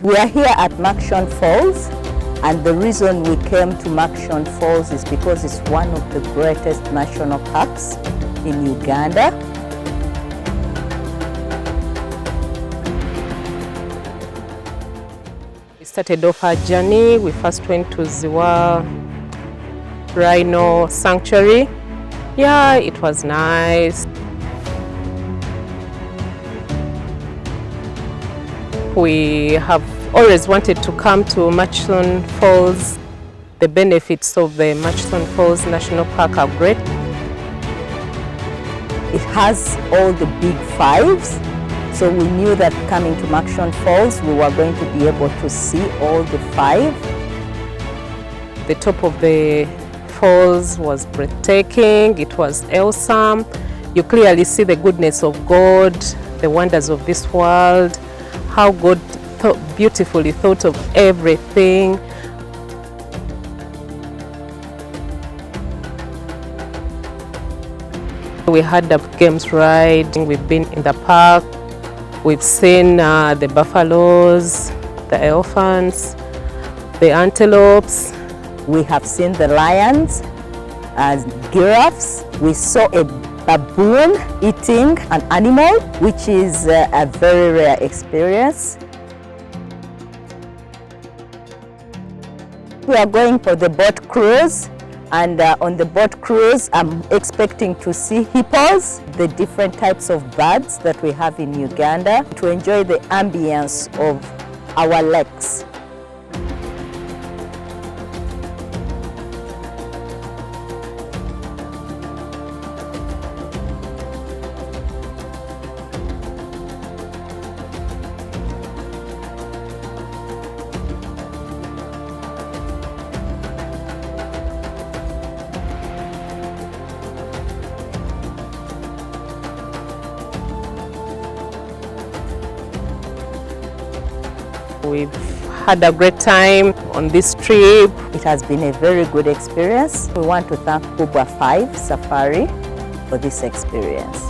We are here at Murchison Falls, and the reason we came to Murchison Falls is because it's one of the greatest national parks in Uganda. We started off our journey. We first went to Ziwa Rhino Sanctuary. Yeah, it was nice. We have always wanted to come to Murchison Falls. The benefits of the Murchison Falls National Park are great. It has all the big fives, so we knew that coming to Murchison Falls, we were going to be able to see all the five. The top of the falls was breathtaking. It was awesome. You clearly see the goodness of God, the wonders of this world, how God beautifully thought of everything. We had a games ride. We've been in the park. We've seen the buffaloes, the elephants, the antelopes. We have seen the lions, giraffes. We saw a baboon eating an animal, which is a very rare experience. We are going for the boat cruise, and on the boat cruise I'm expecting to see hippos, the different types of birds that we have in Uganda, to enjoy the ambience of our lakes. We've had a great time on this trip. It has been a very good experience. We want to thank Kubwa 5 Safari for this experience.